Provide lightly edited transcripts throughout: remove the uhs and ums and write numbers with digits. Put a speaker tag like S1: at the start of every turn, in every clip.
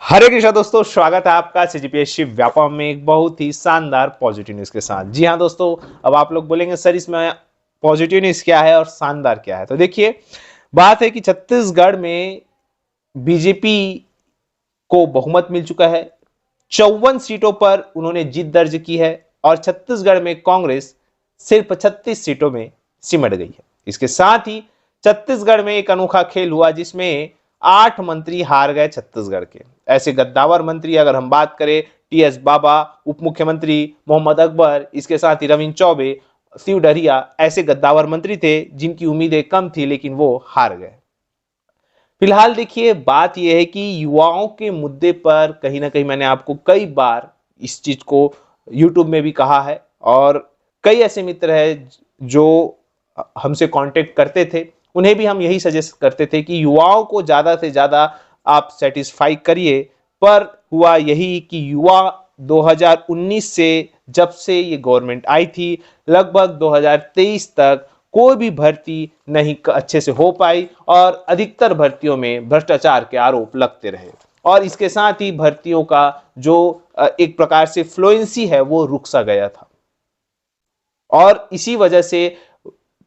S1: हरे कृष्णा दोस्तों, स्वागत है आपका सीजीपीएससी व्यापम में एक बहुत ही शानदार पॉजिटिव न्यूज के साथ। जी हाँ दोस्तों, अब आप लोग बोलेंगे सर इसमें पॉजिटिव न्यूज क्या है और शानदार क्या है। तो देखिए, बात है कि छत्तीसगढ़ में बीजेपी को बहुमत मिल चुका है। 54 सीटों पर उन्होंने जीत दर्ज की है और छत्तीसगढ़ में कांग्रेस सिर्फ 36 सीटों में सिमट गई है। इसके साथ ही छत्तीसगढ़ में एक अनोखा खेल हुआ जिसमें 8 मंत्री हार गए छत्तीसगढ़ के। ऐसे गद्दावर मंत्री अगर हम बात करें, टीएस बाबा, उप मुख्यमंत्री मोहम्मद अकबर, इसके साथ ही रविंद्र चौबे, शिव डहरिया, ऐसे गद्दावर मंत्री थे जिनकी उम्मीदें कम थी लेकिन वो हार गए। फिलहाल देखिए, बात यह है कि युवाओं के मुद्दे पर कहीं ना कहीं मैंने आपको कई बार इस चीज को यूट्यूब में भी कहा है और कई ऐसे मित्र हैं जो हमसे कांटेक्ट करते थे, उन्हें भी हम यही सजेस्ट करते थे कि युवाओं को ज्यादा से ज्यादा आप सेटिस्फाई करिए। पर हुआ यही कि युवा 2019 से, जब से ये गवर्नमेंट आई थी, लगभग 2023 तक कोई भी भर्ती नहीं अच्छे से हो पाई और अधिकतर भर्तियों में भ्रष्टाचार के आरोप लगते रहे और इसके साथ ही भर्तियों का जो एक प्रकार से फ्लुएंसी है वो रुक सा गया था और इसी वजह से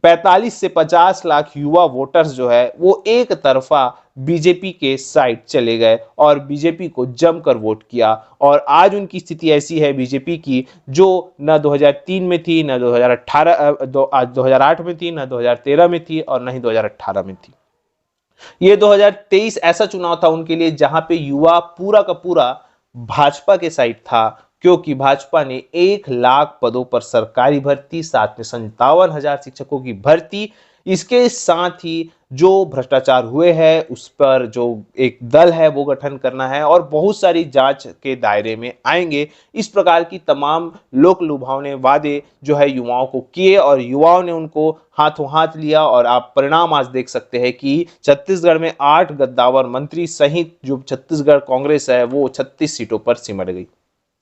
S1: 45 से 50 लाख युवा वोटर्स जो है वो एक तरफा बीजेपी के साइड चले गए और बीजेपी को जमकर वोट किया। और आज उनकी स्थिति ऐसी है बीजेपी की, जो न 2003 में थी, न 2008 में थी, न 2013 में थी और न ही 2018 में थी। ये 2023 ऐसा चुनाव था उनके लिए जहां पे युवा पूरा का पूरा भाजपा के साइड था, क्योंकि भाजपा ने 1 लाख पदों पर सरकारी भर्ती, साथ में 57,000 शिक्षकों की भर्ती, इसके साथ ही जो भ्रष्टाचार हुए हैं उस पर जो एक दल है वो गठन करना है और बहुत सारी जांच के दायरे में आएंगे। इस प्रकार की तमाम लोक लुभावने वादे जो है युवाओं को किए और युवाओं ने उनको हाथों हाथ लिया और आप परिणाम आज देख सकते हैं कि छत्तीसगढ़ में 8 गद्दावर मंत्री सहित जो छत्तीसगढ़ कांग्रेस है वो 36 सीटों पर सिमट गई।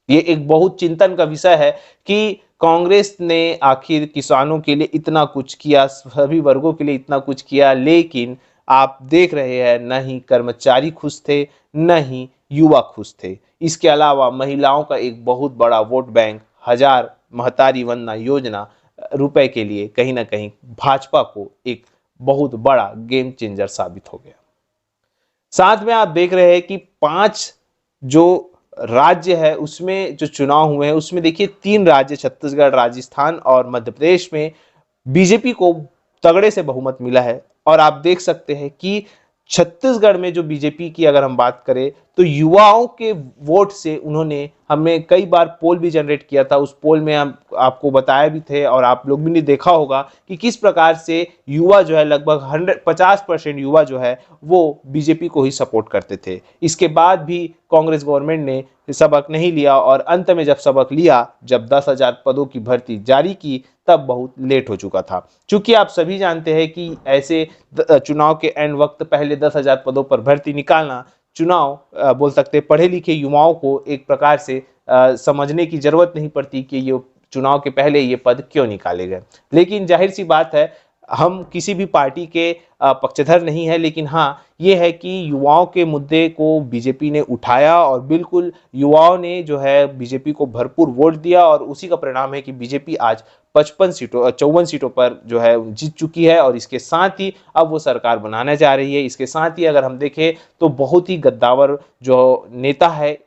S1: ये एक बहुत चिंतन का विषय है कि कांग्रेस ने आखिर किसानों के लिए इतना कुछ किया, सभी वर्गों के लिए इतना कुछ किया, लेकिन आप देख रहे हैं न ही कर्मचारी खुश थे, न ही युवा खुश थे। इसके अलावा महिलाओं का एक बहुत बड़ा वोट बैंक, 1000 महतारी वंदना योजना रुपए के लिए कहीं ना कहीं भाजपा को एक बहुत बड़ा गेम चेंजर साबित हो गया। साथ में आप देख रहे हैं कि 5 जो राज्य है उसमें जो चुनाव हुए हैं उसमें देखिए 3 राज्य, छत्तीसगढ़, राजस्थान और मध्य प्रदेश में बीजेपी को तगड़े से बहुमत मिला है। और आप देख सकते हैं कि छत्तीसगढ़ में जो बीजेपी की अगर हम बात करें तो युवाओं के वोट से उन्होंने, हमने कई बार पोल भी जनरेट किया था, उस पोल में हम आपको बताया भी थे और आप लोग भी ने देखा होगा कि किस प्रकार से युवा जो है लगभग 50% युवा जो है वो बीजेपी को ही सपोर्ट करते थे। इसके बाद भी कांग्रेस गवर्नमेंट ने सबक नहीं लिया और अंत में जब सबक लिया, जब 10,000 पदों की भर्ती जारी की, तब बहुत लेट हो चुका था। चूंकि आप सभी जानते हैं कि ऐसे चुनाव के एंड वक्त पहले 10,000 पदों पर भर्ती निकालना, चुनाव बोल सकते पढ़े लिखे युवाओं को एक प्रकार से समझने की जरूरत नहीं पड़ती कि ये चुनाव के पहले ये पद क्यों निकाले गए। लेकिन जाहिर सी बात है, हम किसी भी पार्टी के पक्षधर नहीं है, लेकिन हाँ ये है कि युवाओं के मुद्दे को बीजेपी ने उठाया और बिल्कुल युवाओं ने जो है बीजेपी को भरपूर वोट दिया और उसी का परिणाम है कि बीजेपी आज 54 सीटों पर जो है जीत चुकी है और इसके साथ ही अब वो सरकार बनाने जा रही है। इसके साथ ही अगर हम देखें तो बहुत ही गद्दावर जो नेता है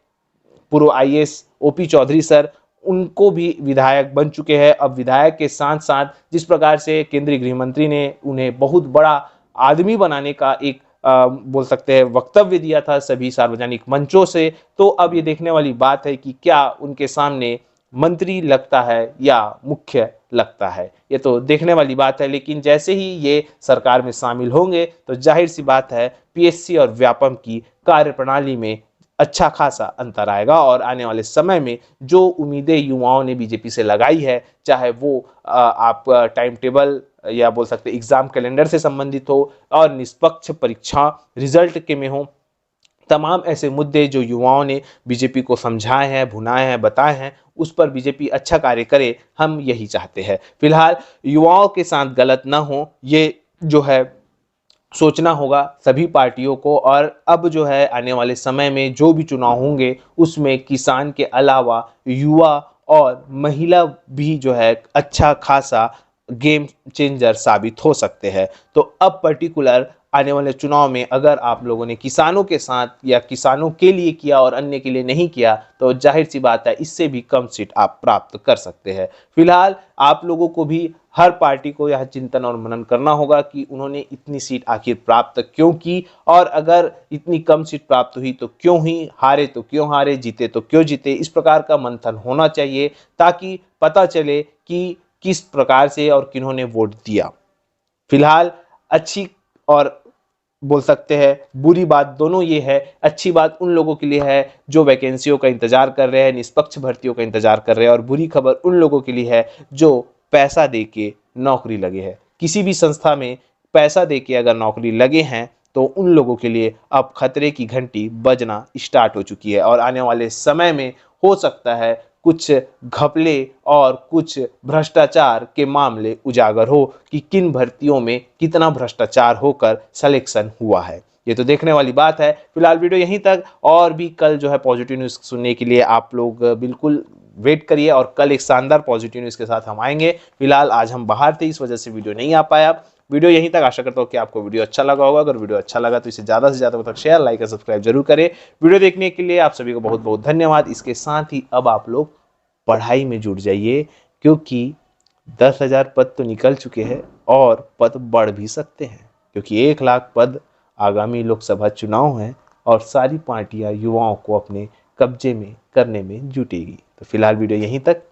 S1: पूर्व आईएएस ओपी चौधरी सर, उनको भी विधायक बन चुके हैं। अब विधायक के साथ साथ जिस प्रकार से केंद्रीय गृह मंत्री ने उन्हें बहुत बड़ा आदमी बनाने का एक बोल सकते हैं वक्तव्य दिया था सभी सार्वजनिक मंचों से, तो अब ये देखने वाली बात है कि क्या उनके सामने मंत्री लगता है या मुख्य लगता है, ये तो देखने वाली बात है। लेकिन जैसे ही ये सरकार में शामिल होंगे तो जाहिर सी बात है पीएससी और व्यापम की कार्यप्रणाली में अच्छा खासा अंतर आएगा और आने वाले समय में जो उम्मीदें युवाओं ने बीजेपी से लगाई है, चाहे वो आप टाइम टेबल या बोल सकते एग्जाम कैलेंडर से संबंधित हो और निष्पक्ष परीक्षा रिजल्ट के में हो, तमाम ऐसे मुद्दे जो युवाओं ने बीजेपी को समझाए हैं, भुनाए हैं, बताए हैं, उस पर बीजेपी अच्छा कार्य करे, हम यही चाहते हैं। फिलहाल युवाओं के साथ गलत ना हो, ये जो है सोचना होगा सभी पार्टियों को। और अब जो है आने वाले समय में जो भी चुनाव होंगे उसमें किसान के अलावा युवा और महिला भी जो है अच्छा खासा गेम चेंजर साबित हो सकते हैं। तो अब पर्टिकुलर आने वाले चुनाव में अगर आप लोगों ने किसानों के साथ या किसानों के लिए किया और अन्य के लिए नहीं किया तो जाहिर सी बात है इससे भी कम सीट आप प्राप्त कर सकते हैं। फिलहाल आप लोगों को भी हर पार्टी को यह चिंतन और मनन करना होगा कि उन्होंने इतनी सीट आखिर प्राप्त क्यों की, और अगर इतनी कम सीट प्राप्त हुई तो क्यों हुई, हारे तो क्यों हारे, जीते तो क्यों जीते। इस प्रकार का मंथन होना चाहिए ताकि पता चले कि किस प्रकार से और किन्होंने वोट दिया। फिलहाल अच्छी और बोल सकते हैं बुरी बात दोनों ये है। अच्छी बात उन लोगों के लिए है जो वैकेंसियों का इंतजार कर रहे हैं, निष्पक्ष भर्तियों का इंतजार कर रहे हैं, और बुरी खबर उन लोगों के लिए है जो पैसा दे के नौकरी लगे हैं। किसी भी संस्था में पैसा दे के अगर नौकरी लगे हैं तो उन लोगों के लिए अब खतरे की घंटी बजना स्टार्ट हो चुकी है, और आने वाले समय में हो सकता है कुछ घपले और कुछ भ्रष्टाचार के मामले उजागर हो कि किन भर्तियों में कितना भ्रष्टाचार होकर सिलेक्शन हुआ है। ये तो देखने वाली बात है। फिलहाल वीडियो यहीं तक, और भी कल जो है पॉजिटिव न्यूज़ सुनने के लिए आप लोग बिल्कुल वेट करिए, और कल एक शानदार पॉजिटिव न्यूज़ के साथ हम आएंगे। फिलहाल आज हम बाहर थे इस वजह से वीडियो नहीं आ पाया। वीडियो यहीं तक, आशा करता हूँ कि आपको वीडियो अच्छा लगा होगा। अगर वीडियो अच्छा लगा तो इसे ज़्यादा से ज़्यादा तक शेयर, लाइक और सब्सक्राइब जरूर करें। वीडियो देखने के लिए आप सभी को बहुत बहुत धन्यवाद। इसके साथ ही अब आप लोग पढ़ाई में जुट जाइए, क्योंकि 10,000 पद तो निकल चुके हैं और पद बढ़ भी सकते हैं, क्योंकि 1,00,000 पद आगामी लोकसभा चुनाव हैं और सारी पार्टियां युवाओं को अपने कब्जे में करने में जुटेगी। तो फिलहाल वीडियो यहीं तक।